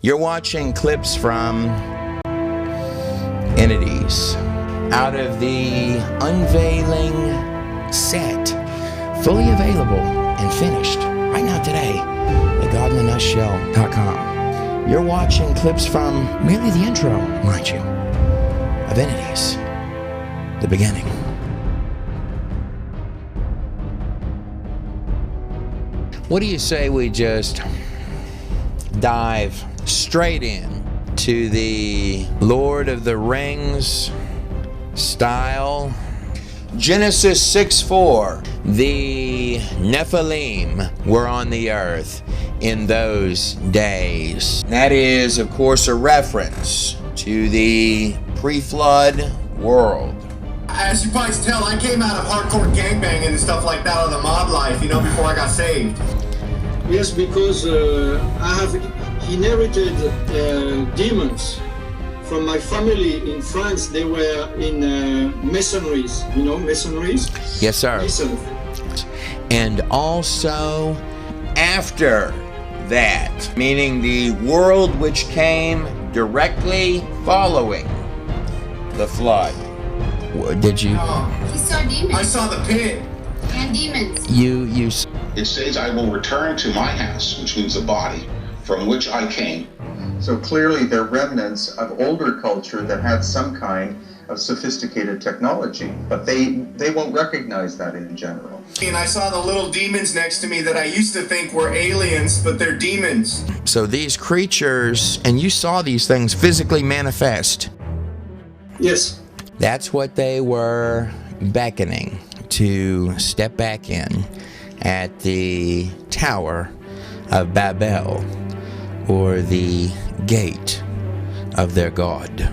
You're watching clips from entities out of the Unveiling set, fully available and finished right now today at godinanutshell.com. You're watching clips from merely the intro, mind you, of entities, the beginning. What do you say we just dive straight in to the Lord of the Rings style? Genesis 6:4. The Nephilim were on the earth in those days. That is, of course, a reference to the pre-flood world. As you probably tell, I came out of hardcore gangbanging and stuff like that, out of the mob life, before I got saved. Yes, because I have inherited demons from my family in France. They were in masonries. You know masonries? Yes, sir. Mason. And also after that, meaning the world which came directly following the flood. Did you? He saw demons. I saw the pit. And demons. It says, I will return to my house, which means the body, from which I came. So clearly they're remnants of older culture that had some kind of sophisticated technology, but they won't recognize that in general. And I saw the little demons next to me that I used to think were aliens, but they're demons. So these creatures, and you saw these things physically manifest. Yes. That's what they were beckoning to step back in at the Tower of Babel, or the gate of their God.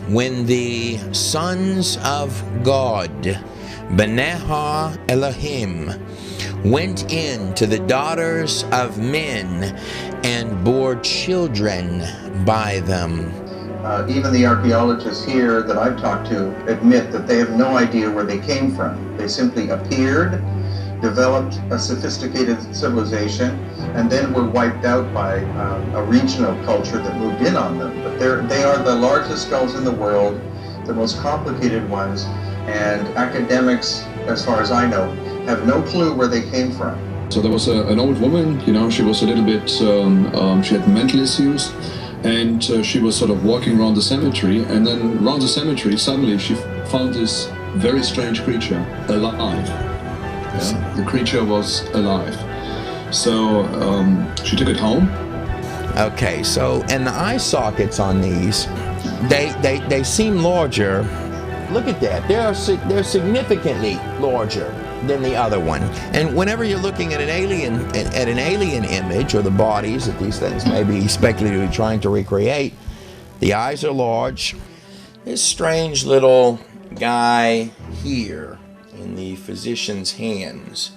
When the sons of God, Beneha Elohim, went in to the daughters of men and bore children by them. Even the archaeologists here that I've talked to admit that they have no idea where they came from. They simply appeared, developed a sophisticated civilization, and then were wiped out by a regional culture that moved in on them. But they are the largest skulls in the world, the most complicated ones, and academics, as far as I know, have no clue where they came from. So there was an old woman, she was a little bit, she had mental issues, and she was sort of walking around the cemetery, and then around the cemetery, suddenly she found this very strange creature alive. Yeah, the creature was alive. So she took it home. Okay, so, and the eye sockets on these, they seem larger. Look at that, they're significantly larger than the other one. And whenever you're looking at an alien image, or the bodies that these things may be speculatively trying to recreate, the eyes are large. This strange little guy here in the physician's hands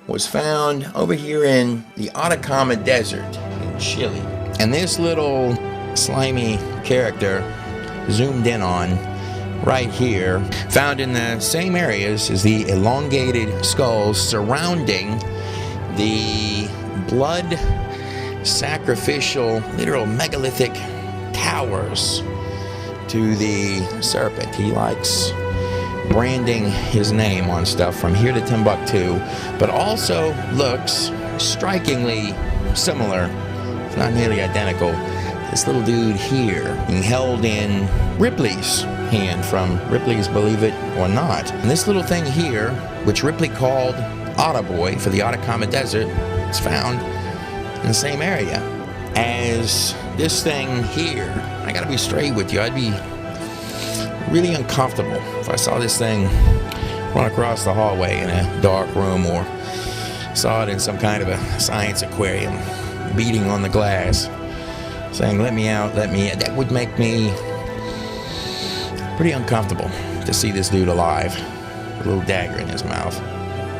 was found over here in the Atacama Desert in Chile. And this little slimy character, zoomed in on right here, found in the same areas as the elongated skulls surrounding the blood sacrificial, literal megalithic towers to the serpent. He likes branding his name on stuff from here to Timbuktu, but also looks strikingly similar, if not nearly identical. This little dude here being held in Ripley's hand from Ripley's Believe It or Not. And this little thing here, which Ripley called Otta Boy for the Atacama Desert, is found in the same area as this thing here. I gotta be straight with you, I'd be really uncomfortable if I saw this thing run across the hallway in a dark room, or saw it in some kind of a science aquarium beating on the glass saying, let me out, let me in. That would make me pretty uncomfortable to see this dude alive with a little dagger in his mouth.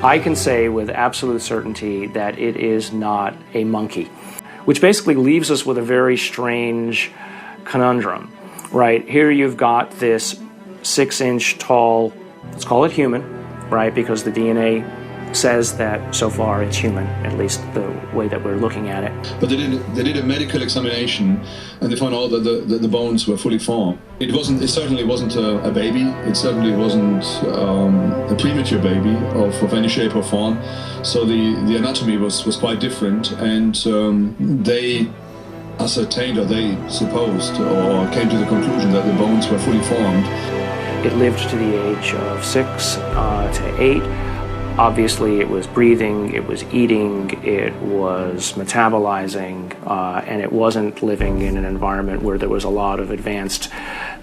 I can say with absolute certainty that it is not a monkey, which basically leaves us with a very strange conundrum, right? Here you've got this 6-inch tall, let's call it human, right? Because the DNA says that so far it's human, at least the way that we're looking at it. But they did a medical examination, and they found out that the bones were fully formed. It certainly wasn't a baby. It certainly wasn't a premature baby of any shape or form. So the anatomy was quite different, and they ascertained, or they supposed, or came to the conclusion that the bones were fully formed. It lived to the age of 6 to 8. Obviously, it was breathing, it was eating, it was metabolizing, and it wasn't living in an environment where there was a lot of advanced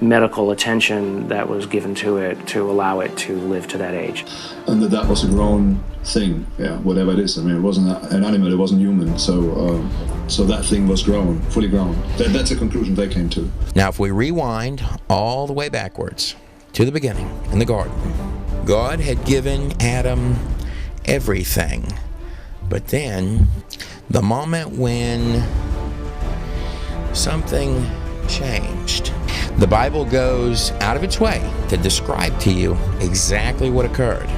medical attention that was given to it to allow it to live to that age. And that was a grown thing, whatever it is. I mean, it wasn't an animal, it wasn't human, so that thing was grown, fully grown. That's a conclusion they came to. Now, if we rewind all the way backwards to the beginning in the garden, God had given Adam everything. But then, the moment when something changed, the Bible goes out of its way to describe to you exactly what occurred.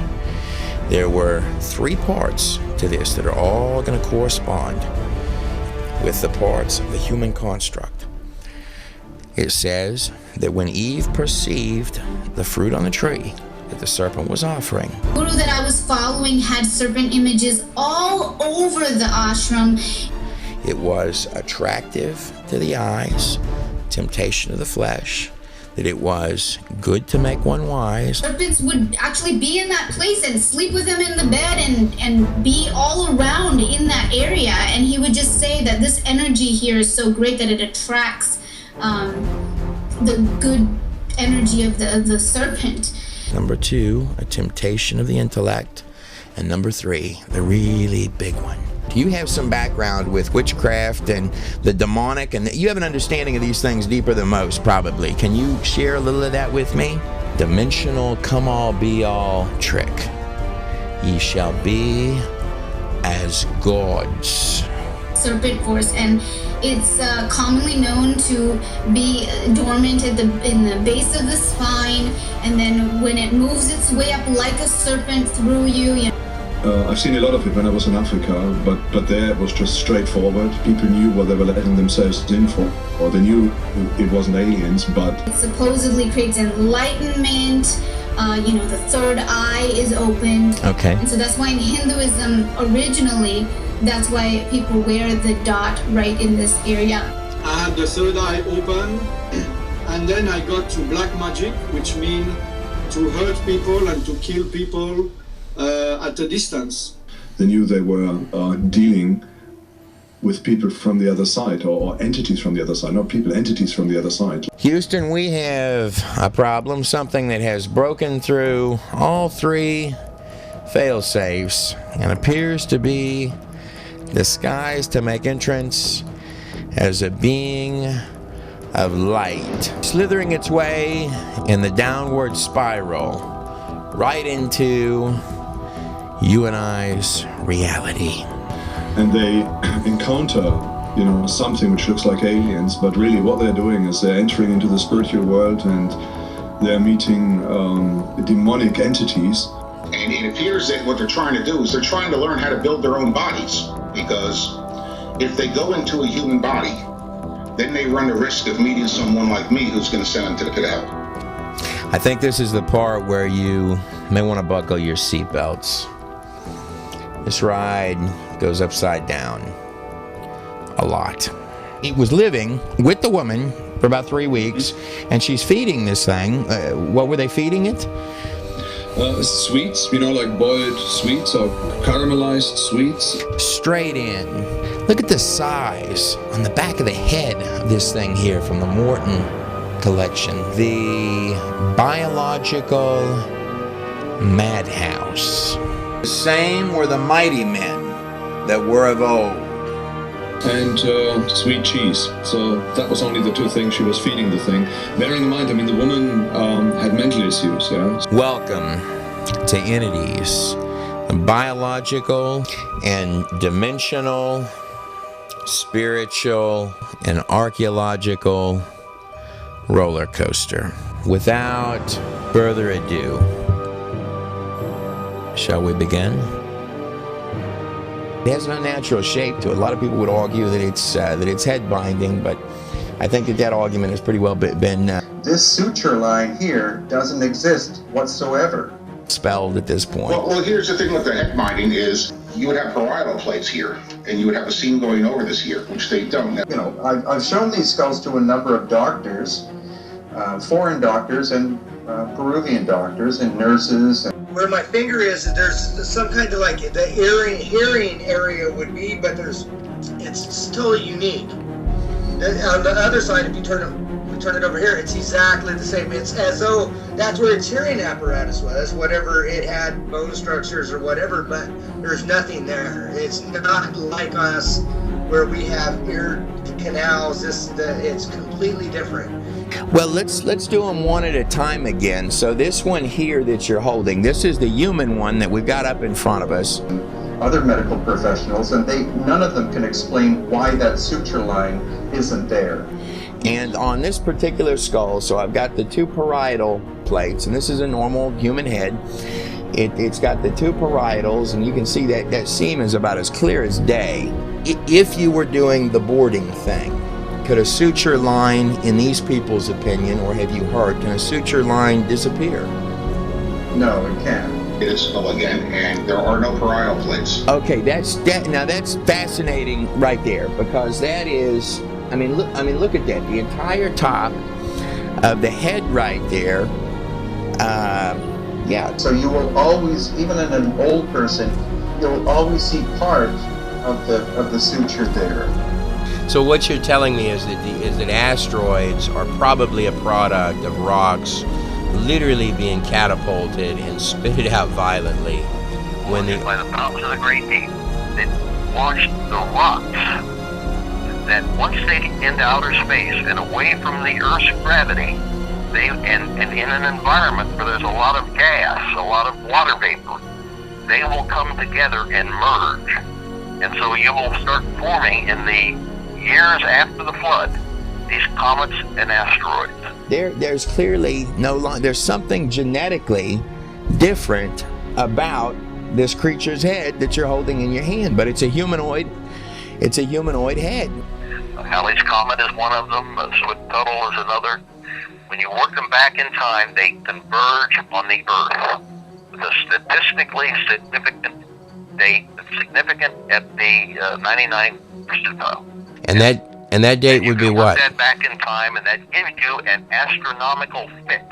There were 3 parts to this that are all going to correspond with the parts of the human construct. It says that when Eve perceived the fruit on the tree that the serpent was offering, The guru that I was following had serpent images all over the ashram. it was attractive to the eyes, temptation of the flesh, that it was good to make one wise. Serpents would actually be in that place and sleep with him in the bed and be all around in that area. And he would just say that this energy here is so great that it attracts the good energy of the serpent. Number 2, a temptation of the intellect. And number 3, the really big one. Do you have some background with witchcraft and the demonic, and you have an understanding of these things deeper than most, probably? Can you share a little of that with me? Dimensional come-all be-all trick. Ye shall be as gods. Serpent force, and it's commonly known to be dormant in the base of the spine, and then when it moves its way up like a serpent through you. I've seen a lot of it when I was in Africa, but there it was just straightforward. People knew what they were letting themselves in for, or they knew it wasn't aliens, but... It supposedly creates enlightenment, the third eye is opened. Okay. And so that's why in Hinduism, originally, that's why people wear the dot right in this area. I had the third eye open, and then I got to black magic, which means to hurt people and to kill people at a distance. They knew they were dealing with people from the other side, or entities from the other side, not people, entities from the other side. Houston, we have a problem, something that has broken through all 3 fail-safes and appears to be disguised to make entrance as a being of light, slithering its way in the downward spiral right into you and I's reality. And they encounter, something which looks like aliens, but really what they're doing is they're entering into the spiritual world, and they're meeting demonic entities. And it appears that what they're trying to do is they're trying to learn how to build their own bodies, because if they go into a human body, then they run the risk of meeting someone like me who's going to send them to the pit of hell. I think this is the part where you may want to buckle your seatbelts. This ride goes upside down a lot. He was living with the woman for about 3 weeks, and she's feeding this thing. What were they feeding it? Sweets, like boiled sweets or caramelized sweets. Straight in. Look at the size on the back of the head of this thing here from the Morton collection. The biological madhouse. The same were the mighty men that were of old. And sweet cheese. So that was only the 2 things she was feeding the thing. Bearing in mind, the woman had mental issues, yeah. Welcome to entities, biological and dimensional, spiritual and archaeological roller coaster. Without further ado, shall we begin? It has an unnatural shape to it. A lot of people would argue that it's head binding, but I think that argument has pretty well been This suture line here doesn't exist whatsoever. spelled at this point. Well, here's the thing with the head binding is you would have parietal plates here, and you would have a seam going over this here, which they don't. You know, I've shown these skulls to a number of doctors, foreign doctors and Peruvian doctors and nurses. Where my finger is, there's some kind of like the hearing area would be, but it's totally unique. On the other side, if you turn it over here, it's exactly the same. It's as though that's where its hearing apparatus was, whatever it had, bone structures or whatever, but there's nothing there. It's not like us where we have ear canals. It's completely different. Well, let's do them one at a time again. So this one here that you're holding, this is the human one that we've got up in front of us. Other medical professionals, and none of them can explain why that suture line isn't there. And on this particular skull, so I've got the two parietal plates, and this is a normal human head. It's got the two parietals, and you can see that seam is about as clear as day. If you were doing the boarding thing, could a suture line, in these people's opinion, or have you heard, can a suture line disappear? No, it can't. It is skull again, and there are no parietal plates. Okay, now that's fascinating right there, because that is, I mean look at that. The entire top of the head right there. Yeah. So you will always, even in an old person, you'll always see part of the suture there. So what you're telling me is that asteroids are probably a product of rocks literally being catapulted and spitted out violently when by the mountains of the Great Deep that launched the rocks that once they get into outer space and away from the Earth's gravity, and in an environment where there's a lot of gas, a lot of water vapor, they will come together and merge. And so you will start forming in the years after the flood these comets and asteroids. There's clearly there's something genetically different about this creature's head that you're holding in your hand, but it's a humanoid head. Halley's Comet is one of them, Tuttle is another. When you work them back in time, they converge on the Earth with a statistically significant date, significant at the 99th percentile. And that date would be what? You can work that back in time, and that gives you an astronomical fix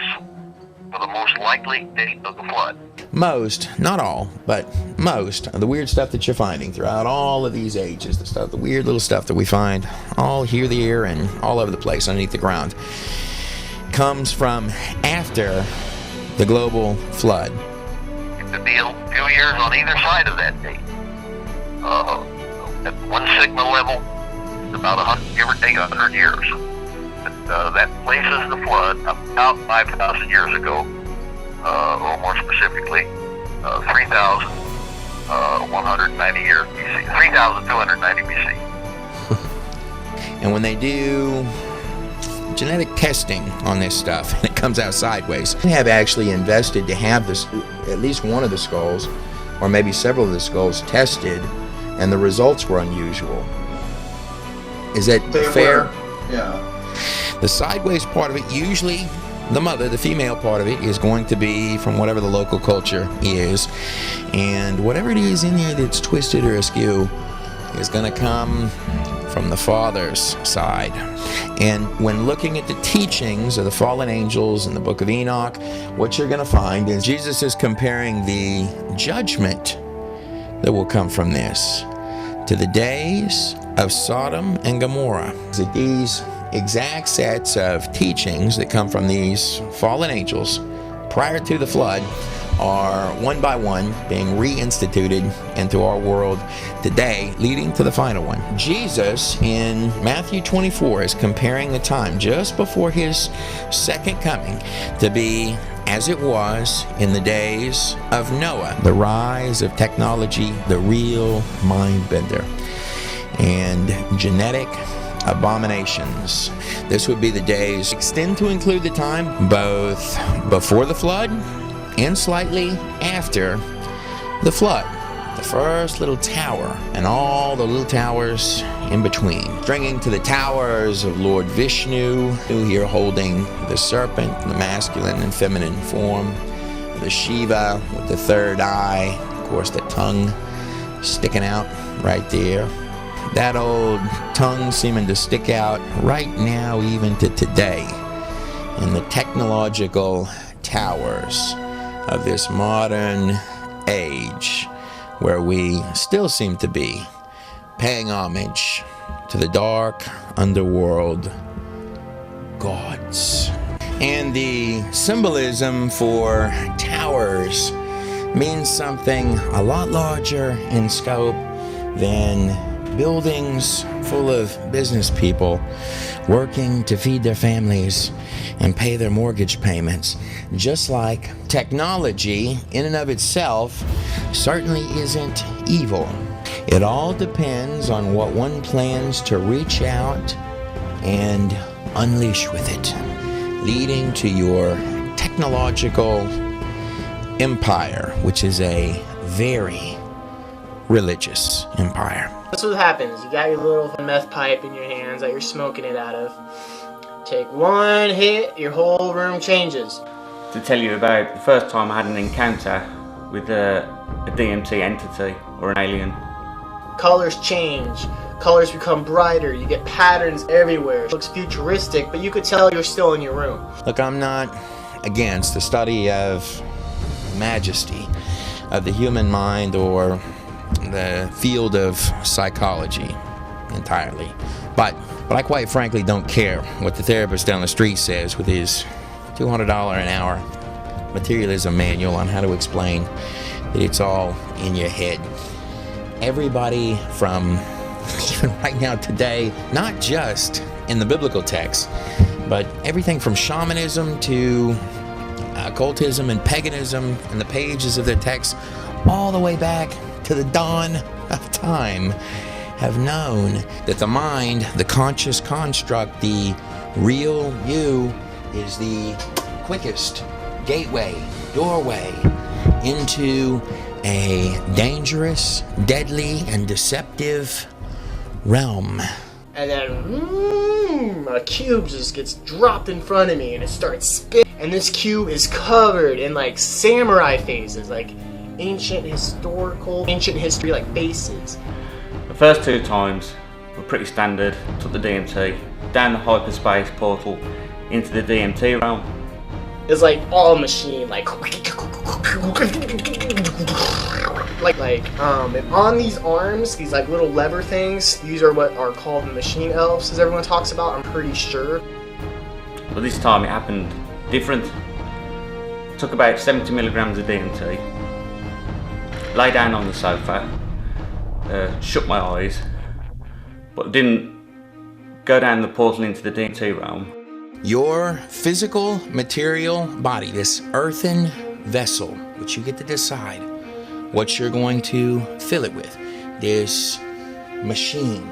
for the most likely date of the flood. Most, not all, but most of the weird stuff that you're finding throughout all of these ages, the weird little stuff that we find all here, there, and all over the place underneath the ground, comes from after the global flood. It could be a few years on either side of that date. At one sigma level, it's about 100, give or take 100 years. But that places the flood about 5,000 years ago, or more specifically, 3,190 years BC, 3,290 BC. And when they do genetic testing on this stuff, and it comes out sideways, they have actually invested to have this, at least one of the skulls, or maybe several of the skulls tested, and the results were unusual. Is that fair? Yeah. The sideways part of it, usually the mother, the female part of it, is going to be from whatever the local culture is, and whatever it is in there that's twisted or askew is going to come from the father's side. And when looking at the teachings of the fallen angels in the book of Enoch, what you're going to find is Jesus is comparing the judgment that will come from this to the days of Sodom and Gomorrah. That these exact sets of teachings that come from these fallen angels prior to the flood are one by one being reinstituted into our world today, leading to the final one. Jesus in Matthew 24 is comparing the time just before his second coming to be as it was in the days of Noah, the rise of technology, the real mind bender, and genetic abominations. This would be the days extend to include the time both before the flood and slightly after the flood. the first little tower and all the little towers in between, bringing to the towers of Lord Vishnu, who here holding the serpent, the masculine and feminine form, the Shiva with the third eye, of course the tongue sticking out right there. That old tongue seeming to stick out right now, even to today, in the technological towers of this modern age, where we still seem to be paying homage to the dark underworld gods. And the symbolism for towers means something a lot larger in scope than buildings full of business people working to feed their families and pay their mortgage payments. Just like technology in and of itself certainly isn't evil. It all depends on what one plans to reach out and unleash with it, leading to your technological empire, which is a very religious empire. That's what happens. You got your little meth pipe in your hands that you're smoking it out of. Take one hit, your whole room changes. To tell you about the first time I had an encounter with a DMT entity or an alien. Colors change. Colors become brighter. You get patterns everywhere. It looks futuristic, but you could tell you're still in your room. Look, I'm not against the study of majesty of the human mind or the field of psychology entirely. But I quite frankly don't care what the therapist down the street says with his $200 an hour materialism manual on how to explain that it's all in your head. Everybody from even right now today, not just in the biblical text, but everything from shamanism to occultism and paganism in the pages of their texts, all the way back to the dawn of time, have known that the mind, the conscious construct, the real you, is the quickest gateway, doorway into a dangerous, deadly, and deceptive realm. And then a cube just gets dropped in front of me and it starts spinning. And this cube is covered in like samurai faces, like ancient history like faces. The first two times were pretty standard. Took the DMT down the hyperspace portal into the DMT realm. It's like all machine, like and on these arms, these like little lever things, these are what are called the machine elves, as everyone talks about, I'm pretty sure. But this time it happened different. Took about 70 milligrams of DMT. Lay down on the sofa, shut my eyes, but didn't go down the portal into the DMT realm. Your physical material body, this earthen vessel, which you get to decide what you're going to fill it with, this machine,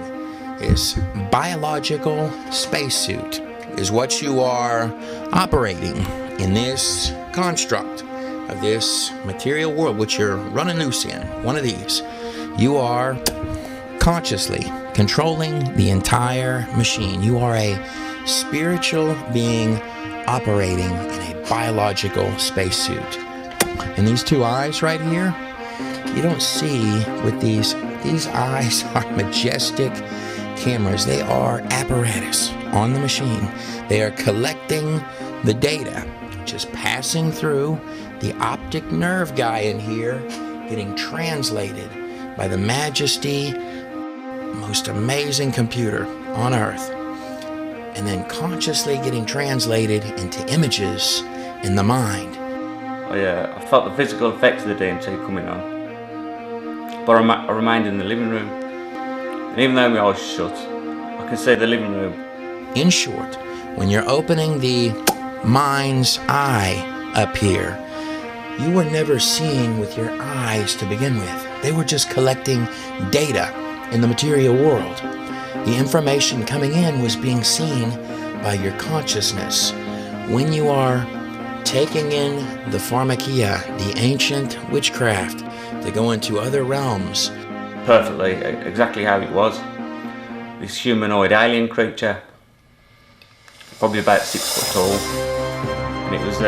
this biological spacesuit, is what you are operating in this construct of this material world, which you're running loose in. One of these. You are consciously controlling the entire machine. You are a spiritual being operating in a biological spacesuit. And these two eyes right here, you don't see with these eyes are majestic cameras. They are apparatus on the machine. They are collecting the data, just passing through the optic nerve guy in here, getting translated by the majesty, most amazing computer on earth, and then consciously getting translated into images in the mind. I felt the physical effects of the DMT coming on, but I remained in the living room, and even though my eyes shut, I could see the living room. In short, when you're opening the mind's eye up here, you were never seeing with your eyes to begin with. They were just collecting data in the material world. The information coming in was being seen by your consciousness. When you are taking in the pharmakia, the ancient witchcraft, They go into other realms. Perfectly, exactly how it was. This humanoid alien creature, probably about 6 foot tall, and it was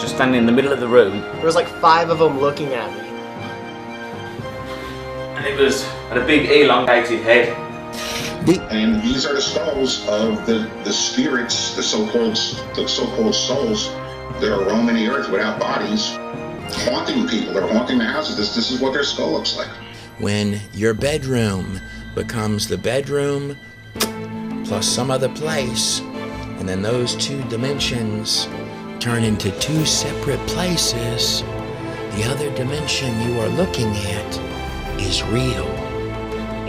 just standing in the middle of the room. There was like 5 of them looking at me. And it had a big elongated head. And these are the skulls of the spirits, the so-called souls that are roaming the earth without bodies, haunting people. They're haunting the houses. This is what their skull looks like. When your bedroom becomes the bedroom plus some other place, and then those 2 dimensions turn into 2 separate places, the other dimension you are looking at is real.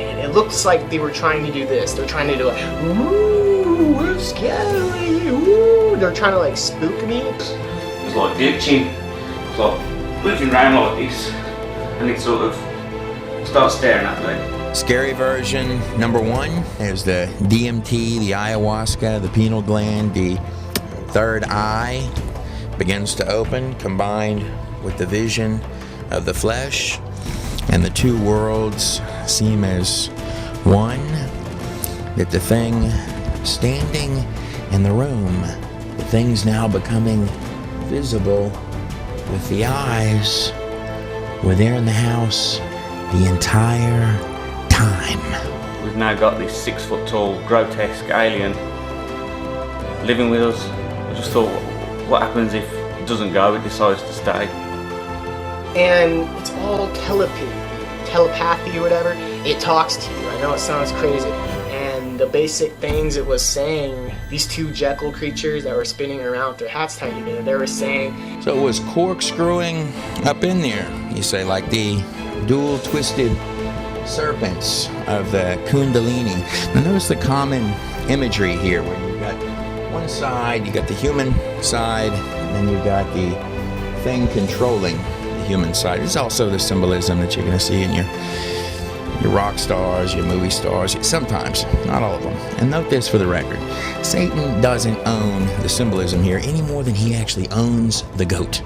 And it looks like they were trying to do this. They're trying to do like, ooh, we're scary, ooh. They're trying to like spook me. It was like glitching. It's like moving around like this, and it sort of starts staring at me. Scary version number 1 is the DMT, the ayahuasca, the pineal gland, the third eye begins to open, combined with the vision of the flesh, and the 2 worlds seem as one, that the thing standing in the room, the thing's now becoming visible with the eyes, were there in the house the entire time. We've now got this 6 foot tall, grotesque alien living with us. I just thought, what happens if it doesn't go, it decides to stay? And it's all telepathy or whatever. It talks to you. I know it sounds crazy. And the basic things it was saying, these 2 Jekyll creatures that were spinning around with their hats tied together, they were saying... So it was corkscrewing up in there, you say, like the dual twisted serpents of the Kundalini. Now notice the common imagery here, where you've got one side, you got the human side, and then you've got the thing controlling the human side. There's also the symbolism that you're going to see in your rock stars, your movie stars, sometimes, not all of them. And note this for the record, Satan doesn't own the symbolism here any more than he actually owns the goat.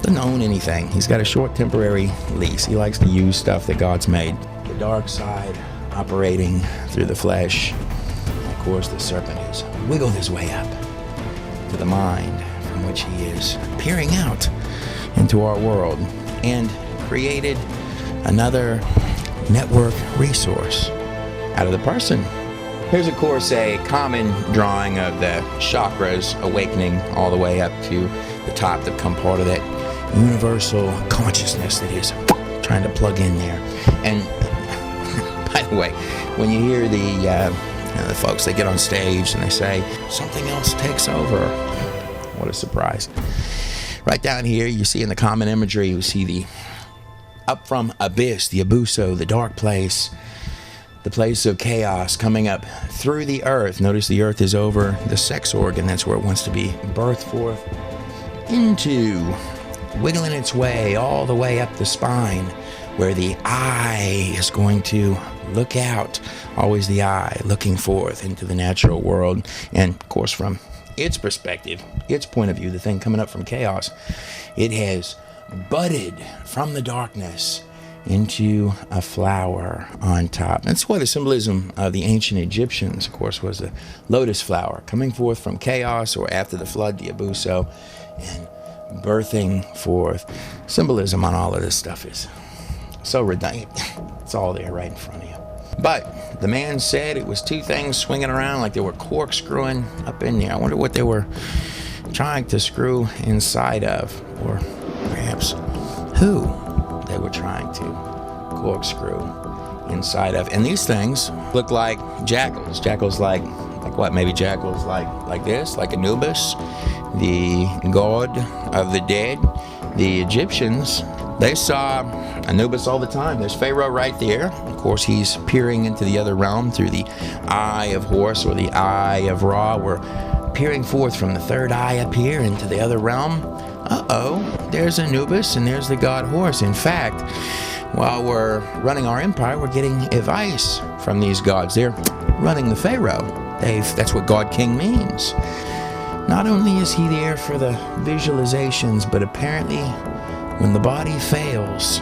Doesn't own anything. He's got a short temporary lease. He likes to use stuff that God's made. The dark side operating through the flesh. Of course, the serpent has wiggled his way up to the mind from which he is peering out into our world and created another network resource out of the person. Here's, of course, a common drawing of the chakras awakening all the way up to the top to become part of that universal consciousness that is trying to plug in there. And by the way, when you hear the folks, they get on stage and they say, something else takes over. What a surprise. Right down here, you see in the common imagery, you see the up from abyss, the abuso, the dark place, the place of chaos coming up through the earth. Notice the earth is over the sex organ. That's where it wants to be birthed forth into, wiggling its way all the way up the spine, where the eye is going to look out, always the eye looking forth into the natural world. And of course, from its perspective, its point of view, the thing coming up from chaos, it has budded from the darkness into a flower on top. That's why the symbolism of the ancient Egyptians, of course, was a lotus flower coming forth from chaos, or after the flood, the abuso, and birthing forth. Symbolism on all of this stuff is so redundant. It's all there right in front of you. But the man said it was 2 things swinging around like they were corkscrewing up in there. I wonder what they were trying to screw inside of, or perhaps who they were trying to corkscrew inside of. And these things look like jackals. Jackals like what? Maybe jackals like this, like Anubis, the god of the dead. The Egyptians, they saw Anubis all the time. There's Pharaoh right there. Of course, he's peering into the other realm through the eye of Horus, or the eye of Ra. We're peering forth from the third eye up here into the other realm. There's Anubis and there's the god Horus. In fact, while we're running our empire, we're getting advice from these gods. They're running the Pharaoh. That's what God King means. Not only is he there for the visualizations, but apparently when the body fails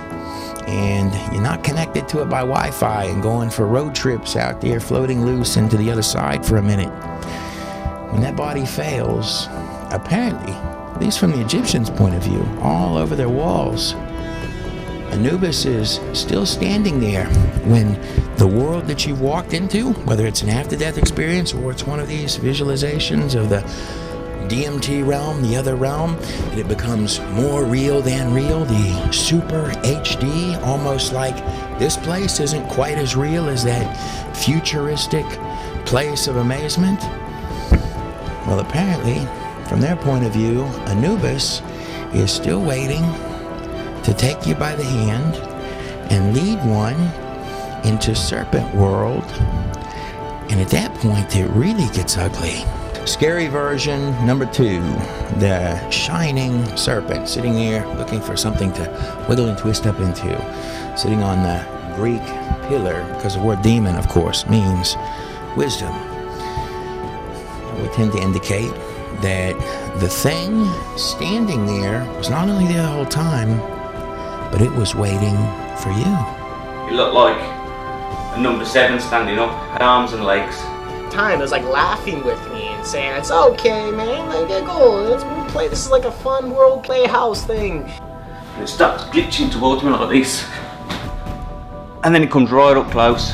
and you're not connected to it by Wi-Fi and going for road trips out there floating loose into the other side for a minute, when that body fails, apparently, at least from the Egyptians' point of view, all over their walls, Anubis is still standing there when the world that you've walked into, whether it's an after-death experience or it's one of these visualizations of the DMT realm, the other realm, that it becomes more real than real, the super HD, almost like this place isn't quite as real as that futuristic place of amazement. Well, apparently, from their point of view, Anubis is still waiting to take you by the hand and lead one into serpent world. And at that point, it really gets ugly. Scary version number 2, the shining serpent sitting there looking for something to wiggle and twist up into, sitting on the Greek pillar, because the word demon, of course, means wisdom. We tend to indicate that the thing standing there was not only there the whole time, but it was waiting for you. You look like a number 7 standing up, had arms and legs. Time is like laughing with me and saying, it's okay, man, like, go, let's play, this is like a fun world playhouse thing. And it starts glitching towards me like this. And then it comes right up close,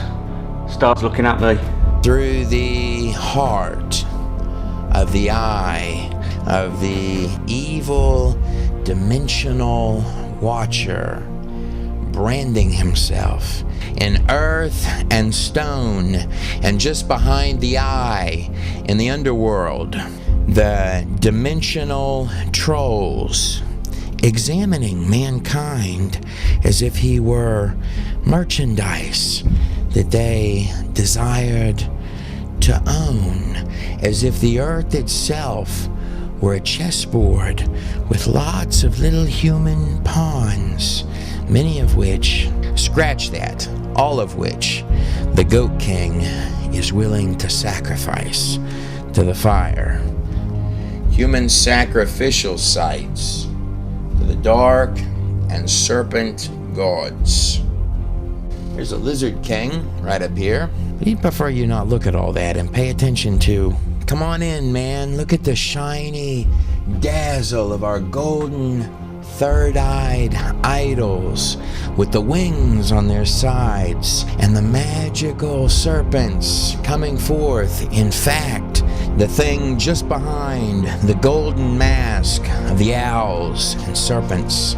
starts looking at me. Through the heart of the eye of the evil dimensional watcher, branding himself in earth and stone, and just behind the eye in the underworld, the dimensional trolls examining mankind as if he were merchandise that they desired to own, as if the earth itself were a chessboard with lots of little human pawns, many of which, scratch that, all of which the Goat King is willing to sacrifice to the fire. Human sacrificial sites to the dark and serpent gods. There's a lizard king right up here. He'd prefer you not look at all that and pay attention to, come on in, man, look at the shiny dazzle of our golden third-eyed idols with the wings on their sides and the magical serpents coming forth. In fact, the thing just behind the golden mask of the owls and serpents.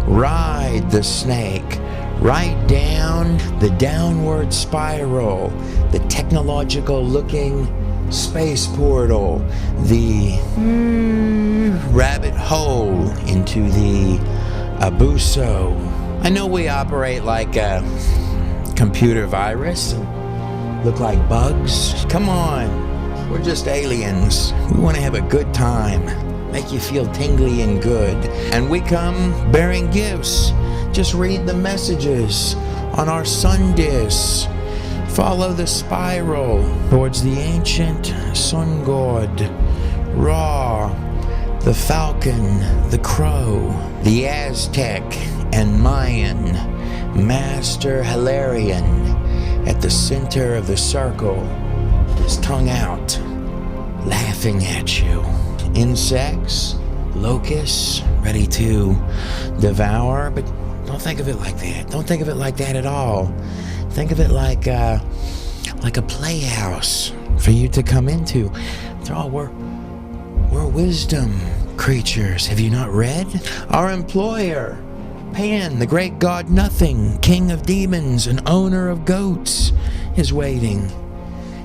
Ride the snake right down the downward spiral, the technological looking space portal, the rabbit hole into the Abuso. I know we operate like a computer virus and look like bugs. Come on, we're just aliens. We want to have a good time, make you feel tingly and good. And we come bearing gifts. Just read the messages on our sun discs. Follow the spiral towards the ancient sun god, Ra, the falcon, the crow, the Aztec and Mayan, Master Hilarion at the center of the circle, his tongue out, laughing at you. Insects, locusts, ready to devour, but don't think of it like that. Don't think of it like that at all. Think of it like a playhouse for you to come into. After all, we're wisdom creatures. Have you not read? Our employer, Pan, the great god Nothing, king of demons and owner of goats, is waiting,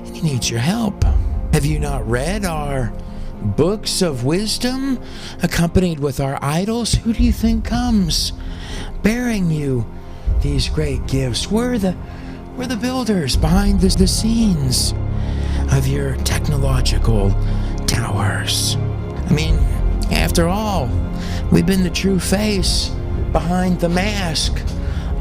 and he needs your help. Have you not read our books of wisdom accompanied with our idols? Who do you think comes bearing you these great gifts? We're the builders behind the scenes of your technological towers. I mean, after all, we've been the true face behind the mask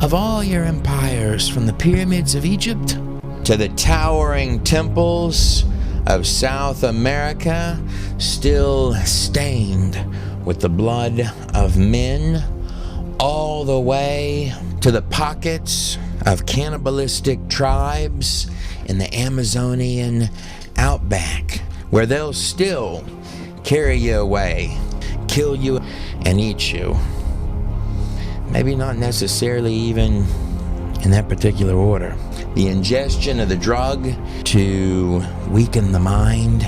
of all your empires, from the pyramids of Egypt to the towering temples of South America, still stained with the blood of men, all the way to the pockets of cannibalistic tribes in the Amazonian outback, where they'll still carry you away, kill you, and eat you. Maybe not necessarily even in that particular order. The ingestion of the drug to weaken the mind,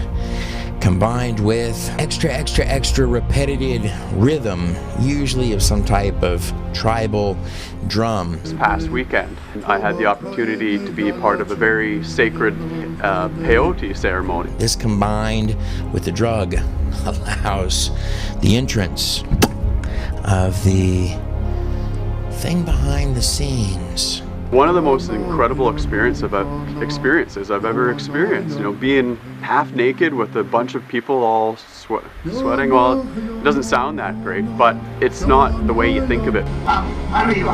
combined with extra repetitive rhythm, usually of some type of tribal drum. This past weekend, I had the opportunity to be a part of a very sacred peyote ceremony. This combined with the drug allows the entrance of the thing behind the scenes. One of the most incredible experiences I've ever experienced. You know, being half naked with a bunch of people all sweating. Well, it doesn't sound that great, but it's not the way you think of it. Arriba,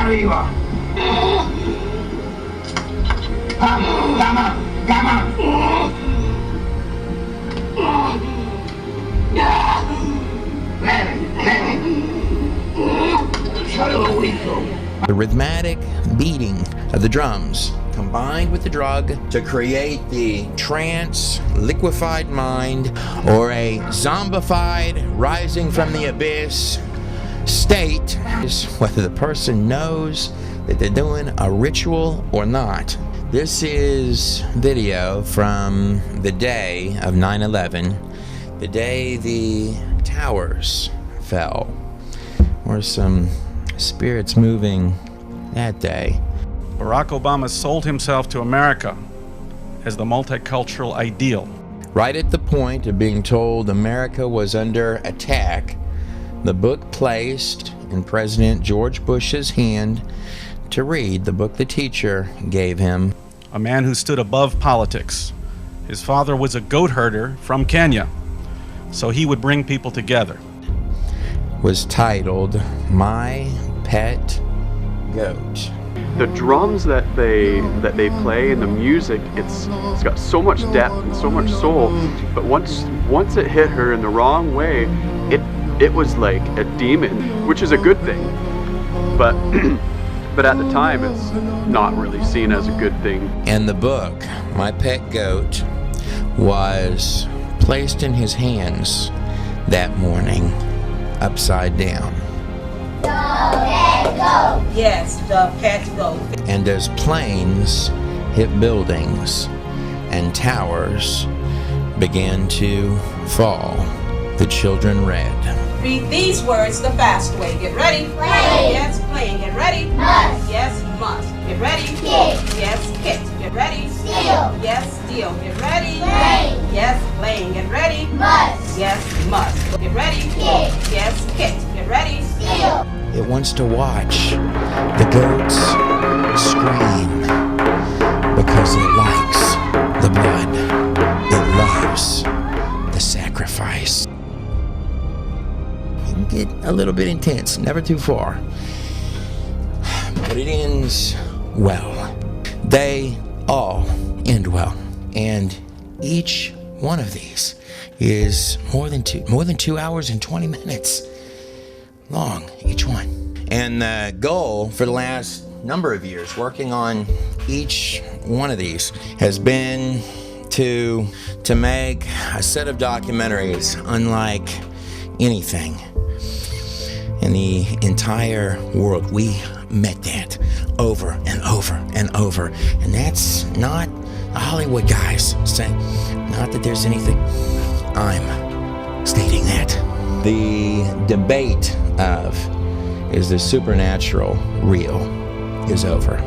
arriba. The rhythmic beating of the drums combined with the drug to create the trance, liquefied mind, or a zombified rising from the abyss state, is whether the person knows that they're doing a ritual or not. This is video from the day of 9/11, the day the towers fell. Or some spirits moving that day. Barack Obama sold himself to America as the multicultural ideal. Right at the point of being told America was under attack, the book placed in President George Bush's hand to read, the book the teacher gave him. A man who stood above politics. His father was a goat herder from Kenya, so he would bring people together. Was titled My Pet Goat. The drums that they play and the music, it's got so much depth and so much soul, but once it hit her in the wrong way, it was like a demon, which is a good thing, but but at the time it's not really seen as a good thing. And the book, My Pet Goat, was placed in his hands that morning upside down. The pet goat. Yes, the pet goat. And as planes hit buildings and towers began to fall, the children read. Read these words the fast way. Get ready. Play. Yes, playing. Get ready. Must. Yes, must. Get ready. Kick. Yes, kick. Get ready. Steal. Yes, steal. Get ready. Play. Yes, playing. Get ready. Must. Yes, must. Get ready. Kick. Yes, kick. Get ready. Steal. It wants to watch the goats scream because it likes the blood. It loves the sacrifice. It can get a little bit intense, never too far. But it ends well. They all end well. And each one of these is more than 2 hours and 20 minutes long, each one. And the goal for the last number of years working on each one of these has been to make a set of documentaries unlike anything in the entire world. We met that over and over and over. And that's not a Hollywood guys saying, not that there's anything, I'm stating that. The debate of, is the supernatural real, is over.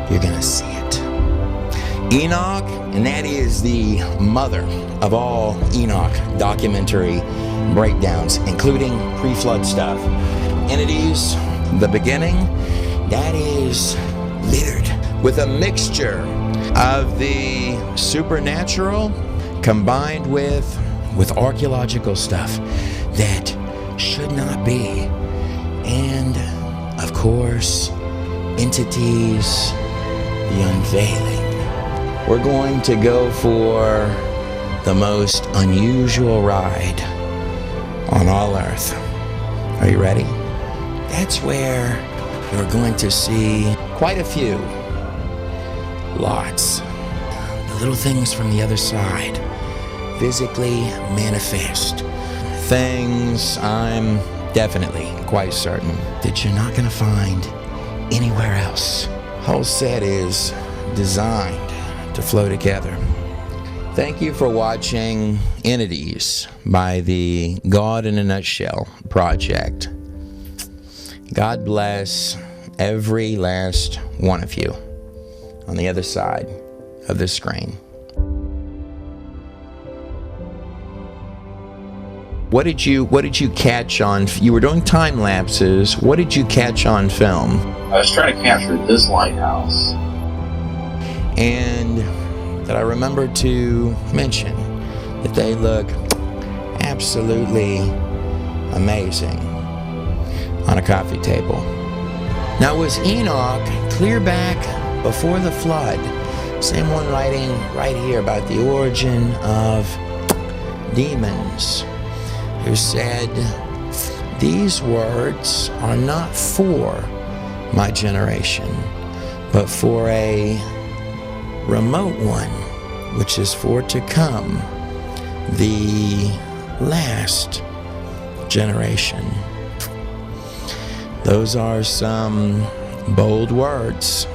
You're gonna see it. Enoch, and that is the mother of all Enoch documentary breakdowns, including pre-flood stuff. Entities, the beginning, that is littered with a mixture of the supernatural combined with archaeological stuff that should not be. And of course, entities, the unveiling. We're going to go for the most unusual ride on all Earth. Are you ready? that's where you're going to see quite a few. Lots. The little things from the other side physically manifest. Things I'm definitely quite certain that you're not going to find anywhere else. Whole set is designed to flow together. Thank you for watching Entities by the God in a Nutshell Project. God bless every last one of you on the other side of the screen. What did you catch on? You were doing time lapses. What did you catch on film? I was trying to capture this lighthouse. And that I remember to mention that they look absolutely amazing on a coffee table. Now, was Enoch clear back before the flood? Same one writing right here about the origin of demons, who said, "These words are not for my generation, but for a remote one, which is for to come, the last generation." Those are some bold words.